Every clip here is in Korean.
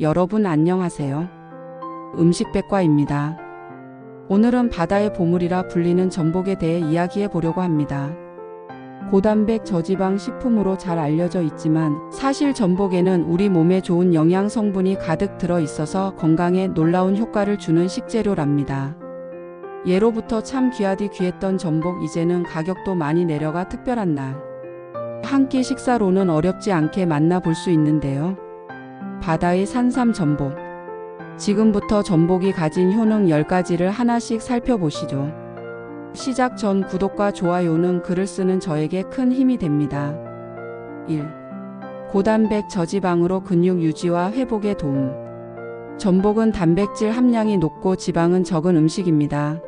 여러분 안녕하세요. 음식백과입니다. 오늘은 바다의 보물이라 불리는 전복에 대해 이야기해 보려고 합니다. 고단백 저지방 식품으로 잘 알려져 있지만 사실 전복에는 우리 몸에 좋은 영양 성분이 가득 들어 있어서 건강에 놀라운 효과를 주는 식재료랍니다. 예로부터 참 귀하디 귀했던 전복, 이제는 가격도 많이 내려가 특별한 날 한 끼 식사로는 어렵지 않게 만나볼 수 있는데요. 바다의 산삼 전복. 지금부터 전복이 가진 효능 10가지를 하나씩 살펴보시죠. 시작 전 구독과 좋아요는 글을 쓰는 저에게 큰 힘이 됩니다. 1. 고단백 저지방으로 근육 유지와 회복에 도움. 전복은 단백질 함량이 높고 지방은 적은 음식입니다.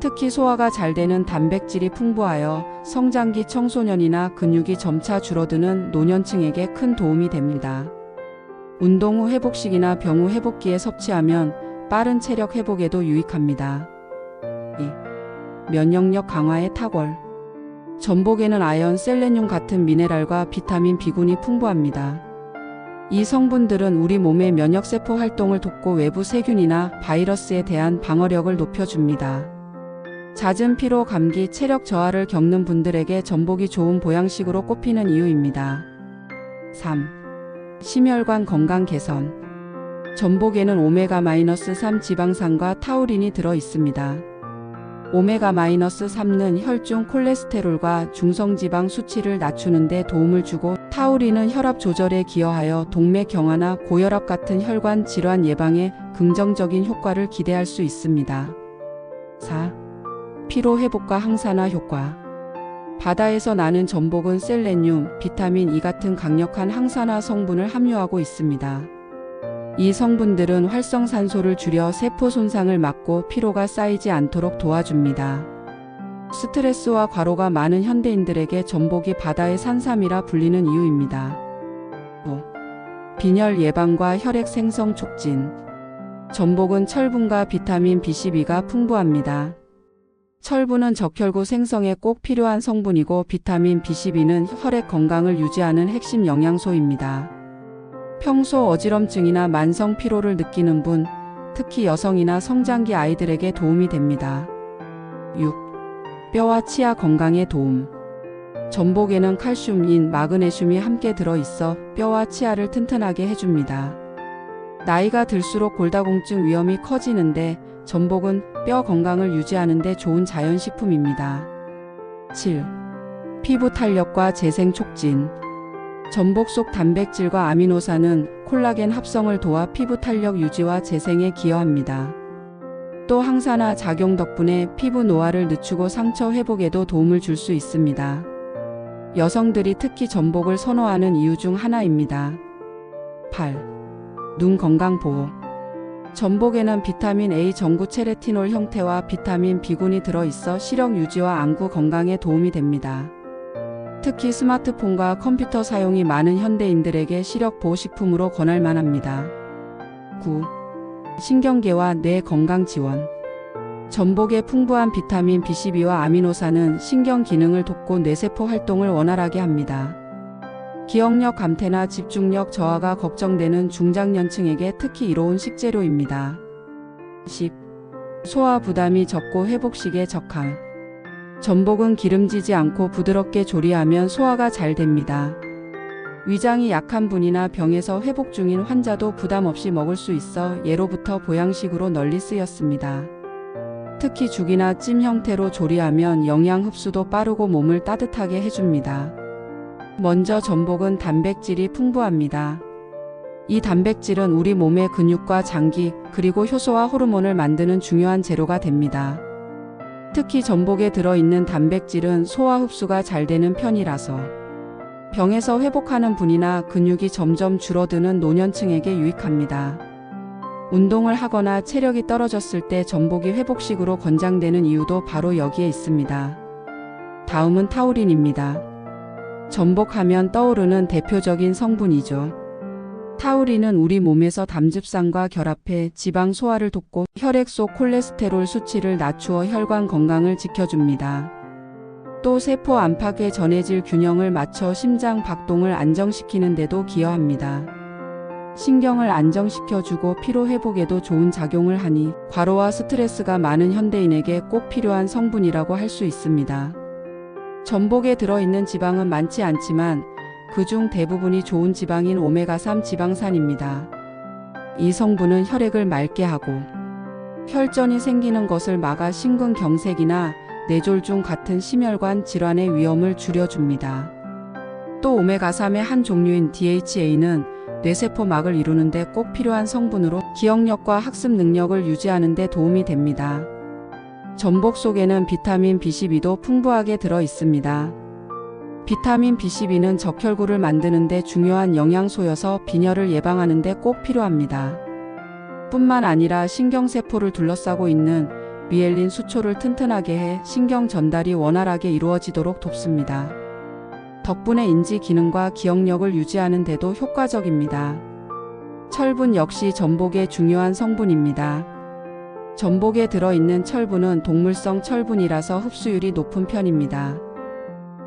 특히 소화가 잘 되는 단백질이 풍부하여 성장기 청소년이나 근육이 점차 줄어드는 노년층에게 큰 도움이 됩니다. 운동 후 회복식이나 병 후 회복기에 섭취하면 빠른 체력 회복에도 유익합니다. 2. 면역력 강화에 탁월. 전복에는 아연, 셀레늄 같은 미네랄과 비타민 B군이 풍부합니다. 이 성분들은 우리 몸의 면역세포 활동을 돕고 외부 세균이나 바이러스에 대한 방어력을 높여줍니다. 잦은 피로, 감기, 체력 저하를 겪는 분들에게 전복이 좋은 보양식으로 꼽히는 이유입니다. 3. 심혈관 건강 개선. 전복에는 오메가-3 지방산과 타우린이 들어 있습니다. 오메가-3는 혈중 콜레스테롤과 중성지방 수치를 낮추는 데 도움을 주고, 타우린은 혈압 조절에 기여하여 동맥 경화나 고혈압 같은 혈관 질환 예방에 긍정적인 효과를 기대할 수 있습니다. 4. 피로 회복과 항산화 효과. 바다에서 나는 전복은 셀레늄, 비타민 E 같은 강력한 항산화 성분을 함유하고 있습니다. 이 성분들은 활성산소를 줄여 세포 손상을 막고 피로가 쌓이지 않도록 도와줍니다. 스트레스와 과로가 많은 현대인들에게 전복이 바다의 산삼이라 불리는 이유입니다. 5. 빈혈 예방과 혈액 생성 촉진. 전복은 철분과 비타민 B12가 풍부합니다. 철분은 적혈구 생성에 꼭 필요한 성분이고, 비타민 B12는 혈액 건강을 유지하는 핵심 영양소입니다. 평소 어지럼증이나 만성 피로를 느끼는 분, 특히 여성이나 성장기 아이들에게 도움이 됩니다. 6. 뼈와 치아 건강에 도움. 전복에는 칼슘, 인, 마그네슘이 함께 들어있어 뼈와 치아를 튼튼하게 해줍니다. 나이가 들수록 골다공증 위험이 커지는데 전복은 뼈 건강을 유지하는 데 좋은 자연식품입니다. 7. 피부 탄력과 재생 촉진. 전복 속 단백질과 아미노산은 콜라겐 합성을 도와 피부 탄력 유지와 재생에 기여합니다. 또 항산화 작용 덕분에 피부 노화를 늦추고 상처 회복에도 도움을 줄 수 있습니다. 여성들이 특히 전복을 선호하는 이유 중 하나입니다. 8. 눈 건강 보호. 전복에는 비타민 A 전구체레티놀 형태와 비타민 B군이 들어있어 시력 유지와 안구 건강에 도움이 됩니다. 특히 스마트폰과 컴퓨터 사용이 많은 현대인들에게 시력 보호식품으로 권할 만합니다. 9. 신경계와 뇌 건강 지원. 전복의 풍부한 비타민 B12와 아미노산은 신경 기능을 돕고 뇌세포 활동을 원활하게 합니다. 기억력 감퇴나 집중력 저하가 걱정되는 중장년층에게 특히 이로운 식재료입니다. 10. 소화 부담이 적고 회복식에 적합. 전복은 기름지지 않고 부드럽게 조리하면 소화가 잘 됩니다. 위장이 약한 분이나 병에서 회복 중인 환자도 부담 없이 먹을 수 있어 예로부터 보양식으로 널리 쓰였습니다. 특히 죽이나 찜 형태로 조리하면 영양 흡수도 빠르고 몸을 따뜻하게 해줍니다. 먼저 전복은 단백질이 풍부합니다. 이 단백질은 우리 몸의 근육과 장기, 그리고 효소와 호르몬을 만드는 중요한 재료가 됩니다. 특히 전복에 들어있는 단백질은 소화 흡수가 잘 되는 편이라서 병에서 회복하는 분이나 근육이 점점 줄어드는 노년층에게 유익합니다. 운동을 하거나 체력이 떨어졌을 때 전복이 회복식으로 권장되는 이유도 바로 여기에 있습니다. 다음은 타우린입니다. 전복하면 떠오르는 대표적인 성분이죠. 타우린은 우리 몸에서 담즙산과 결합해 지방 소화를 돕고 혈액 속 콜레스테롤 수치를 낮추어 혈관 건강을 지켜줍니다. 또 세포 안팎의 전해질 균형을 맞춰 심장 박동을 안정시키는 데도 기여합니다. 신경을 안정시켜주고 피로 회복에도 좋은 작용을 하니 과로와 스트레스가 많은 현대인에게 꼭 필요한 성분이라고 할 수 있습니다. 전복에 들어있는 지방은 많지 않지만 그중 대부분이 좋은 지방인 오메가3 지방산입니다. 이 성분은 혈액을 맑게 하고 혈전이 생기는 것을 막아 심근경색이나 뇌졸중 같은 심혈관 질환의 위험을 줄여줍니다. 또 오메가3의 한 종류인 DHA는 뇌세포막을 이루는데 꼭 필요한 성분으로 기억력과 학습 능력을 유지하는 데 도움이 됩니다. 전복 속에는 비타민 B12도 풍부하게 들어 있습니다. 비타민 B12는 적혈구를 만드는 데 중요한 영양소여서 빈혈을 예방하는 데 꼭 필요합니다. 뿐만 아니라 신경세포를 둘러싸고 있는 미엘린 수초를 튼튼하게 해 신경 전달이 원활하게 이루어지도록 돕습니다. 덕분에 인지 기능과 기억력을 유지하는 데도 효과적입니다. 철분 역시 전복의 중요한 성분입니다. 전복에 들어있는 철분은 동물성 철분이라서 흡수율이 높은 편입니다.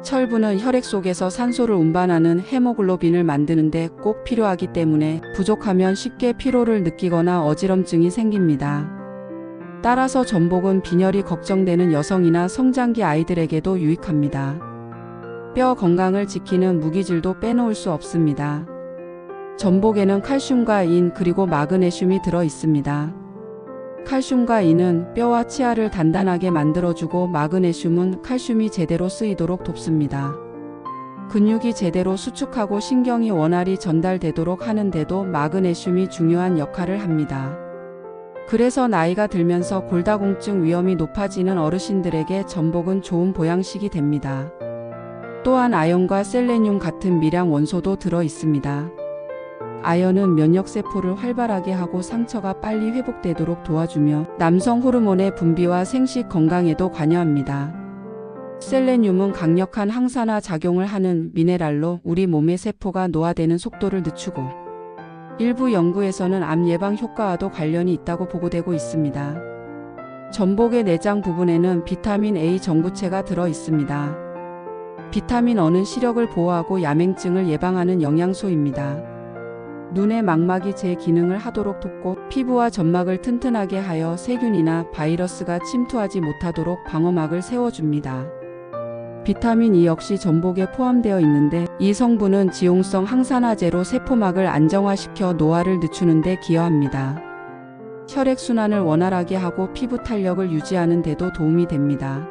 철분은 혈액 속에서 산소를 운반하는 헤모글로빈을 만드는 데 꼭 필요하기 때문에 부족하면 쉽게 피로를 느끼거나 어지럼증이 생깁니다. 따라서 전복은 빈혈이 걱정되는 여성이나 성장기 아이들에게도 유익합니다. 뼈 건강을 지키는 무기질도 빼놓을 수 없습니다. 전복에는 칼슘과 인 그리고 마그네슘이 들어 있습니다. 칼슘과 인은 뼈와 치아를 단단하게 만들어주고 마그네슘은 칼슘이 제대로 쓰이도록 돕습니다. 근육이 제대로 수축하고 신경이 원활히 전달되도록 하는데도 마그네슘이 중요한 역할을 합니다. 그래서 나이가 들면서 골다공증 위험이 높아지는 어르신들에게 전복은 좋은 보양식이 됩니다. 또한 아연과 셀레늄 같은 미량 원소도 들어 있습니다. 아연은 면역세포를 활발하게 하고 상처가 빨리 회복되도록 도와주며 남성 호르몬의 분비와 생식 건강에도 관여합니다. 셀레늄은 강력한 항산화 작용을 하는 미네랄로 우리 몸의 세포가 노화되는 속도를 늦추고 일부 연구에서는 암 예방 효과와도 관련이 있다고 보고되고 있습니다. 전복의 내장 부분에는 비타민 A 전구체가 들어 있습니다. 비타민 A는 시력을 보호하고 야맹증을 예방하는 영양소입니다. 눈의 망막이 제 기능을 하도록 돕고 피부와 점막을 튼튼하게 하여 세균이나 바이러스가 침투하지 못하도록 방어막을 세워줍니다. 비타민 E 역시 전복에 포함되어 있는데 이 성분은 지용성 항산화제로 세포막을 안정화시켜 노화를 늦추는 데 기여합니다. 혈액순환을 원활하게 하고 피부 탄력을 유지하는 데도 도움이 됩니다.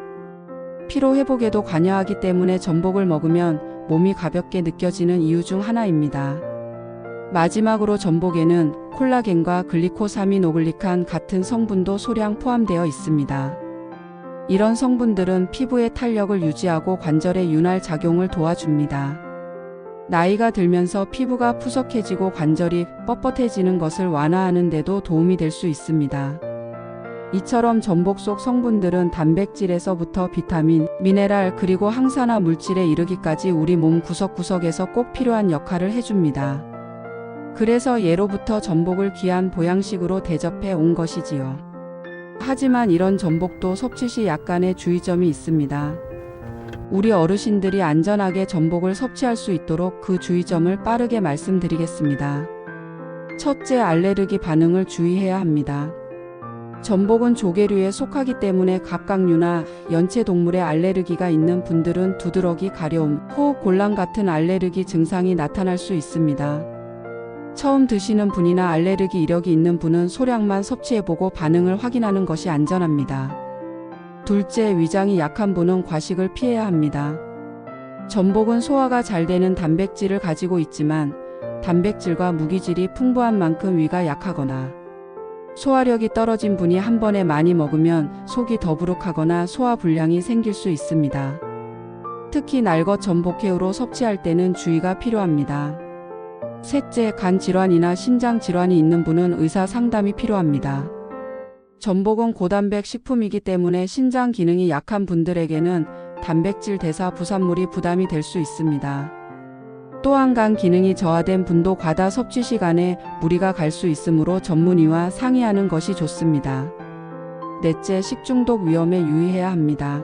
피로 회복에도 관여하기 때문에 전복을 먹으면 몸이 가볍게 느껴지는 이유 중 하나입니다. 마지막으로 전복에는 콜라겐과 글리코사미노글리칸 같은 성분도 소량 포함되어 있습니다. 이런 성분들은 피부의 탄력을 유지하고 관절의 윤활 작용을 도와줍니다. 나이가 들면서 피부가 푸석해지고 관절이 뻣뻣해지는 것을 완화하는 데도 도움이 될 수 있습니다. 이처럼 전복 속 성분들은 단백질에서부터 비타민, 미네랄 그리고 항산화 물질에 이르기까지 우리 몸 구석구석에서 꼭 필요한 역할을 해줍니다. 그래서 예로부터 전복을 귀한 보양식으로 대접해 온 것이지요. 하지만 이런 전복도 섭취 시 약간의 주의점이 있습니다. 우리 어르신들이 안전하게 전복을 섭취할 수 있도록 그 주의점을 빠르게 말씀드리겠습니다. 첫째, 알레르기 반응을 주의해야 합니다. 전복은 조개류에 속하기 때문에 갑각류나 연체동물에 알레르기가 있는 분들은 두드러기, 가려움, 호흡 곤란 같은 알레르기 증상이 나타날 수 있습니다. 처음 드시는 분이나 알레르기 이력이 있는 분은 소량만 섭취해보고 반응을 확인하는 것이 안전합니다. 둘째, 위장이 약한 분은 과식을 피해야 합니다. 전복은 소화가 잘 되는 단백질을 가지고 있지만 단백질과 무기질이 풍부한 만큼 위가 약하거나 소화력이 떨어진 분이 한 번에 많이 먹으면 속이 더부룩하거나 소화불량이 생길 수 있습니다. 특히 날것 전복회로 섭취할 때는 주의가 필요합니다. 셋째, 간 질환이나 신장 질환이 있는 분은 의사 상담이 필요합니다. 전복은 고단백 식품이기 때문에 신장 기능이 약한 분들에게는 단백질 대사 부산물이 부담이 될 수 있습니다. 또한 간 기능이 저하된 분도 과다 섭취 시간에 무리가 갈 수 있으므로 전문의와 상의하는 것이 좋습니다. 넷째, 식중독 위험에 유의해야 합니다.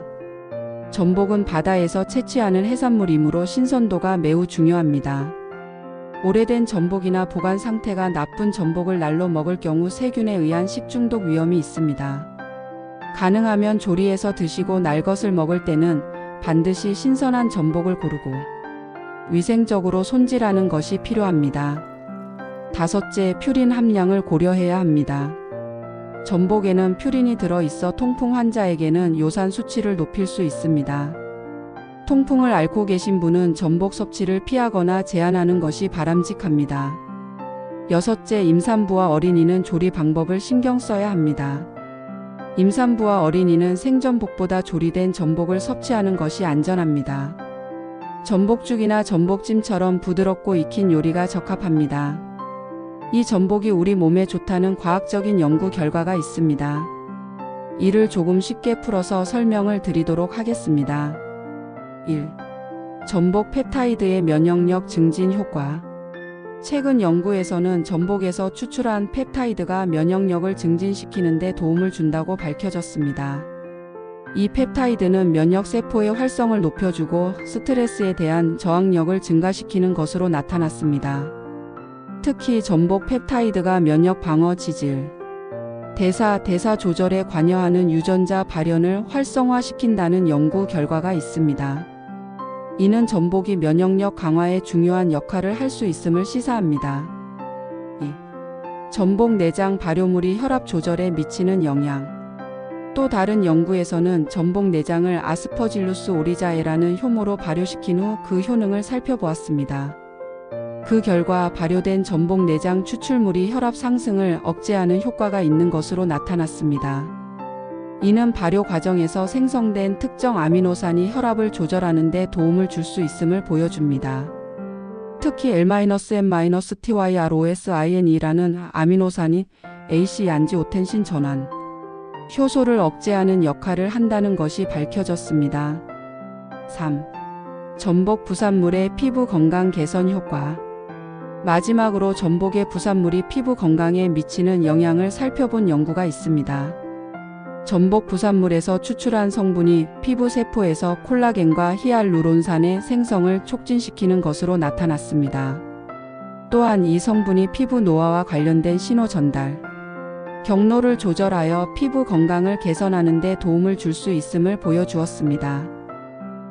전복은 바다에서 채취하는 해산물이므로 신선도가 매우 중요합니다. 오래된 전복이나 보관 상태가 나쁜 전복을 날로 먹을 경우 세균에 의한 식중독 위험이 있습니다. 가능하면 조리해서 드시고 날 것을 먹을 때는 반드시 신선한 전복을 고르고 위생적으로 손질하는 것이 필요합니다. 다섯째, 퓨린 함량을 고려해야 합니다. 전복에는 퓨린이 들어있어 통풍 환자에게는 요산 수치를 높일 수 있습니다. 통풍을 앓고 계신 분은 전복 섭취를 피하거나 제한하는 것이 바람직합니다. 여섯째, 임산부와 어린이는 조리 방법을 신경 써야 합니다. 임산부와 어린이는 생전복보다 조리된 전복을 섭취하는 것이 안전합니다. 전복죽이나 전복찜처럼 부드럽고 익힌 요리가 적합합니다. 이 전복이 우리 몸에 좋다는 과학적인 연구 결과가 있습니다. 이를 조금 쉽게 풀어서 설명을 드리도록 하겠습니다. 1. 전복 펩타이드의 면역력 증진 효과. 최근 연구에서는 전복에서 추출한 펩타이드가 면역력을 증진시키는 데 도움을 준다고 밝혀졌습니다. 이 펩타이드는 면역세포의 활성을 높여주고 스트레스에 대한 저항력을 증가시키는 것으로 나타났습니다. 특히 전복 펩타이드가 면역 방어 지질, 대사 조절에 관여하는 유전자 발현을 활성화시킨다는 연구 결과가 있습니다. 이는 전복이 면역력 강화에 중요한 역할을 할 수 있음을 시사합니다. 2. 전복 내장 발효물이 혈압 조절에 미치는 영향. 또 다른 연구에서는 전복 내장을 아스퍼질루스 오리자에라는 효모로 발효시킨 후 그 효능을 살펴보았습니다. 그 결과 발효된 전복 내장 추출물이 혈압 상승을 억제하는 효과가 있는 것으로 나타났습니다. 이는 발효 과정에서 생성된 특정 아미노산이 혈압을 조절하는 데 도움을 줄 수 있음을 보여줍니다. 특히 L-MyTYROSIN이라는 아미노산이 AC안지오텐신 전환 효소를 억제하는 역할을 한다는 것이 밝혀졌습니다. 3. 전복 부산물의 피부 건강 개선 효과. 마지막으로 전복의 부산물이 피부 건강에 미치는 영향을 살펴본 연구가 있습니다. 전복 부산물에서 추출한 성분이 피부 세포에서 콜라겐과 히알루론산의 생성을 촉진시키는 것으로 나타났습니다. 또한 이 성분이 피부 노화와 관련된 신호 전달, 경로를 조절하여 피부 건강을 개선하는 데 도움을 줄 수 있음을 보여주었습니다.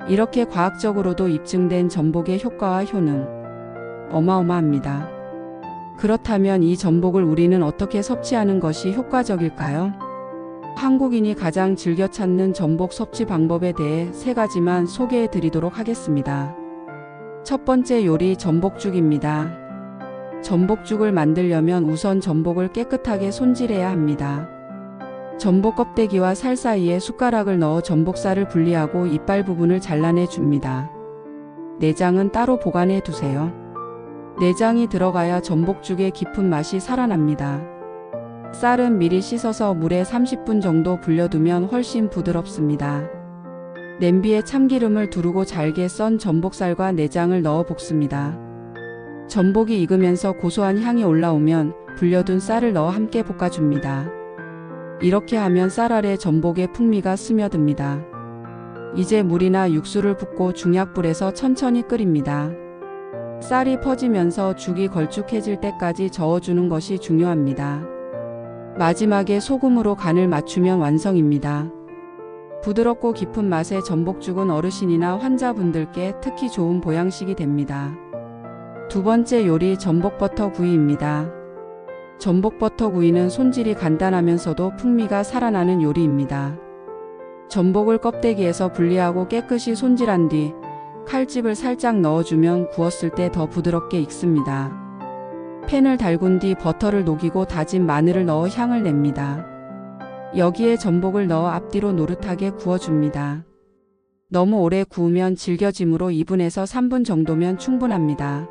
이렇게 과학적으로도 입증된 전복의 효과와 효능, 어마어마합니다. 그렇다면 이 전복을 우리는 어떻게 섭취하는 것이 효과적일까요? 한국인이 가장 즐겨 찾는 전복 섭취 방법에 대해 3가지만 소개해 드리도록 하겠습니다. 첫 번째 요리 전복죽입니다. 전복죽을 만들려면 우선 전복을 깨끗하게 손질해야 합니다. 전복 껍데기와 살 사이에 숟가락을 넣어 전복살을 분리하고 이빨 부분을 잘라내 줍니다. 내장은 따로 보관해 두세요. 내장이 들어가야 전복죽의 깊은 맛이 살아납니다. 쌀은 미리 씻어서 물에 30분 정도 불려두면 훨씬 부드럽습니다. 냄비에 참기름을 두르고 잘게 썬 전복살과 내장을 넣어 볶습니다. 전복이 익으면서 고소한 향이 올라오면 불려둔 쌀을 넣어 함께 볶아줍니다. 이렇게 하면 쌀 아래 전복의 풍미가 스며듭니다. 이제 물이나 육수를 붓고 중약불에서 천천히 끓입니다. 쌀이 퍼지면서 죽이 걸쭉해질 때까지 저어주는 것이 중요합니다. 마지막에 소금으로 간을 맞추면 완성입니다. 부드럽고 깊은 맛의 전복죽은 어르신이나 환자분들께 특히 좋은 보양식이 됩니다. 두 번째 요리 전복버터 구이입니다. 전복버터 구이는 손질이 간단하면서도 풍미가 살아나는 요리입니다. 전복을 껍데기에서 분리하고 깨끗이 손질한 뒤 칼집을 살짝 넣어주면 구웠을 때 더 부드럽게 익습니다. 팬을 달군 뒤 버터를 녹이고 다진 마늘을 넣어 향을 냅니다. 여기에 전복을 넣어 앞뒤로 노릇하게 구워줍니다. 너무 오래 구우면 질겨지므로 2분에서 3분 정도면 충분합니다.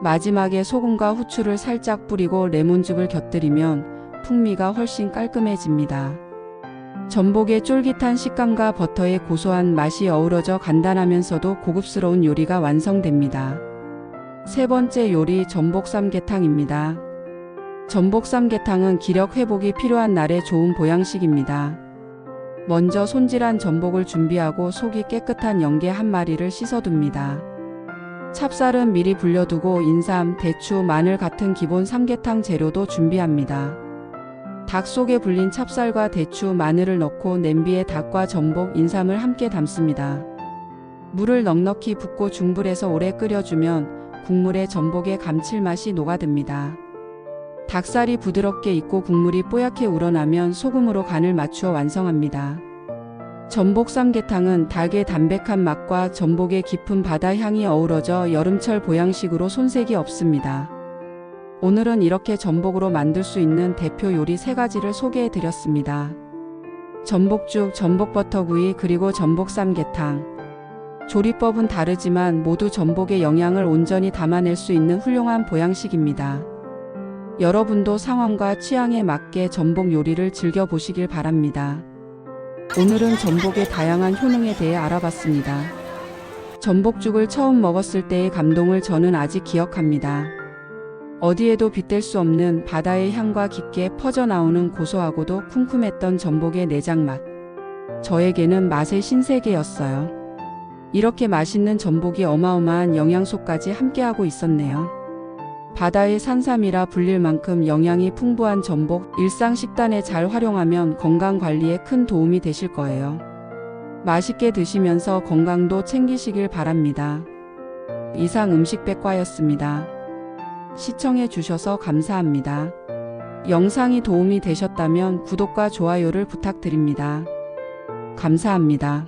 마지막에 소금과 후추를 살짝 뿌리고 레몬즙을 곁들이면 풍미가 훨씬 깔끔해집니다. 전복의 쫄깃한 식감과 버터의 고소한 맛이 어우러져 간단하면서도 고급스러운 요리가 완성됩니다. 세 번째 요리 전복 삼계탕입니다. 전복 삼계탕은 기력 회복이 필요한 날에 좋은 보양식입니다. 먼저 손질한 전복을 준비하고 속이 깨끗한 영게 한 마리를 씻어둡니다. 찹쌀은 미리 불려두고 인삼, 대추, 마늘 같은 기본 삼계탕 재료도 준비합니다. 닭 속에 불린 찹쌀과 대추, 마늘을 넣고 냄비에 닭과 전복, 인삼을 함께 담습니다. 물을 넉넉히 붓고 중불에서 오래 끓여주면 국물에 전복의 감칠맛이 녹아듭니다. 닭살이 부드럽게 익고 국물이 뽀얗게 우러나면 소금으로 간을 맞추어 완성합니다. 전복 삼계탕은 닭의 담백한 맛과 전복의 깊은 바다 향이 어우러져 여름철 보양식으로 손색이 없습니다. 오늘은 이렇게 전복으로 만들 수 있는 대표 요리 3가지를 소개해 드렸습니다. 전복죽, 전복버터구이, 그리고 전복 삼계탕. 조리법은 다르지만 모두 전복의 영양을 온전히 담아낼 수 있는 훌륭한 보양식입니다. 여러분도 상황과 취향에 맞게 전복 요리를 즐겨보시길 바랍니다. 오늘은 전복의 다양한 효능에 대해 알아봤습니다. 전복죽을 처음 먹었을 때의 감동을 저는 아직 기억합니다. 어디에도 빗댈 수 없는 바다의 향과 깊게 퍼져나오는 고소하고도 쿰쿰했던 전복의 내장 맛. 저에게는 맛의 신세계였어요. 이렇게 맛있는 전복이 어마어마한 영양소까지 함께하고 있었네요. 바다의 산삼이라 불릴 만큼 영양이 풍부한 전복, 일상 식단에 잘 활용하면 건강관리에 큰 도움이 되실 거예요. 맛있게 드시면서 건강도 챙기시길 바랍니다. 이상 음식백과였습니다. 시청해 주셔서 감사합니다. 영상이 도움이 되셨다면 구독과 좋아요를 부탁드립니다. 감사합니다.